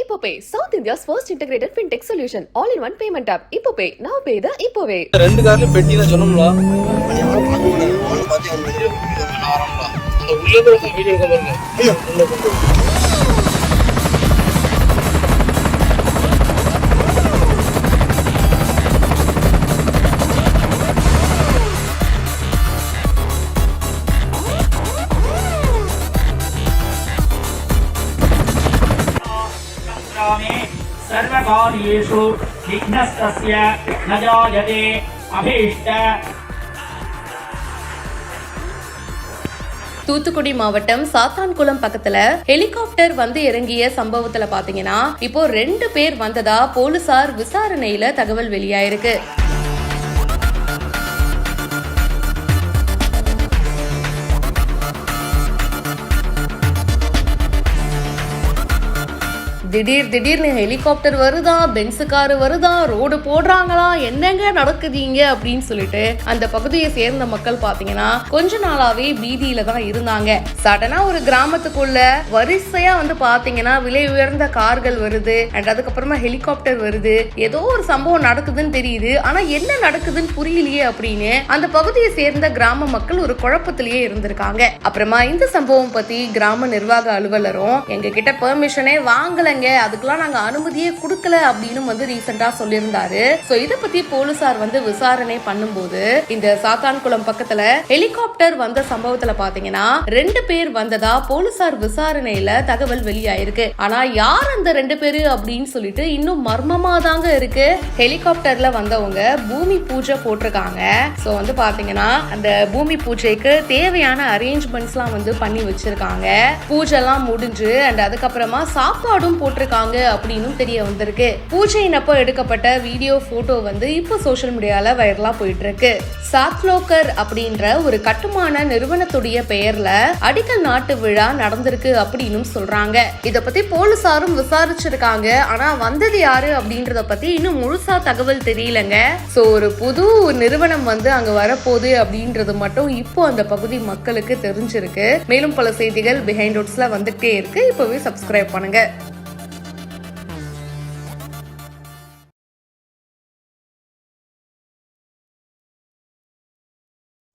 இப்போபே South India's first integrated fintech solution all in one payment app. IppoPay now pay the இப்போவே. ரெண்டு கார்ல பெட்டி தான் சொன்னோம்ல. வீடியோ எடுக்க பாருங்க. सर्वकार्येषु विघ्नस्तस्य न जायते अभीष्ट. தூத்துக்குடி மாவட்டம் சாத்தான்குளம் பக்கத்துல ஹெலிகாப்டர் வந்து இறங்கிய சம்பவத்துல பாத்தீங்கன்னா இப்போ 2 பேர் வந்ததா போலீசார் விசாரணையில தகவல் வெளியாயிருக்கு. திடீர்னு ஹெலிகாப்டர் வருதா, பென்ஸ் கார் வருதா, ரோடு போடுறாங்களா, என்னங்க நடக்குதுங்க அப்படின்னு சொல்லிட்டு அந்த பகுதியை சேர்ந்த மக்கள் பாத்தீங்கன்னா கொஞ்ச நாளாவே பீதியில தான் இருந்தாங்க. சடனா ஒரு கிராமத்துக்குள்ள வரிசையா வந்து பாத்தீங்கன்னா விலை உயர்ந்த கார்கள் வருது அண்ட் அதுக்கப்புறமா ஹெலிகாப்டர் வருது. ஏதோ ஒரு சம்பவம் நடக்குதுன்னு தெரியுது, ஆனா என்ன நடக்குதுன்னு புரியலையே அப்படின்னு அந்த பகுதியை சேர்ந்த கிராம மக்கள் ஒரு குழப்பத்திலேயே இருந்திருக்காங்க. அப்புறமா இந்த சம்பவம் பத்தி கிராம நிர்வாக அலுவலரும் எங்க கிட்ட பெர்மிஷனே வாங்கலங்க, அதுக்கெல்லாம் நாங்க அனுமதியே கொடுக்கல அப்படின்னு வந்து ரீசெண்டா சொல்லியிருந்தாரு. சோ இத பத்தி போலீசார் வந்து விசாரணை பண்ணும்போது இந்த சாத்தான்குளம் பக்கத்துல ஹெலிகாப்டர் வந்த சம்பவத்துல பாத்தீங்கன்னா 2 பேர் வந்ததா போலீசார் விசாரணையில தகவல் வெளியாயிருக்கு. ஆனா யார் அந்த 2 பேரு அப்படின்னு சொல்லிட்டு இன்னும் மர்மமா தாங்க இருக்கு. ஹெலிகாப்டர்ல வந்தவங்க பூமி பூஜை போட்டிருக்காங்க. சோ வந்து பாத்தீங்கன்னா அந்த பூமி பூஜைக்கு தேவையான அரேஞ்ச்மெண்ட்ஸ் எல்லாம் வந்து பண்ணி வச்சிருக்காங்க. பூஜை எல்லாம் முடிஞ்சு அண்ட் அதுக்கப்புறமா சாப்பாடும் போட்டிருக்காங்க அப்படின்னு தெரிய வந்திருக்கு. பூஜையினப்போ எடுக்கப்பட்ட வீடியோ போட்டோ வந்து இப்போ சோஷியல் மீடியால வைரலா போயிட்டு இருக்கு. சாத்லோக்கர் அப்படின்ற ஒரு கட்டுமான நிறுவனத்துடைய பெயர்ல அடிக்கல் நாட்டு விழா நடந்திருக்கு அப்படின்னு சொல்றாங்க. இத பத்தி போலீசாரும் விசாரிச்சிருக்காங்க. ஆனா வந்தது யாரு அப்படின்றத பத்தி இன்னும் முழுசா தகவல் தெரியலங்க. சோ ஒரு புது நிறுவனம் வந்து அங்க வரப்போகுது அப்படின்றது மட்டும் இப்போ அந்த பகுதி மக்களுக்கு தெரிஞ்சிருக்கு. மேலும் பல செய்திகள் பிஹைண்ட் ரூட்ஸ்ல வந்துட்டே இருக்கு. இப்பவே சப்ஸ்கிரைப் பண்ணுங்க.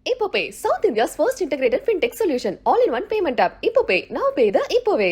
IppoPay South India's first integrated fintech solution all in one payment app. IppoPay now pay the இப்போவே.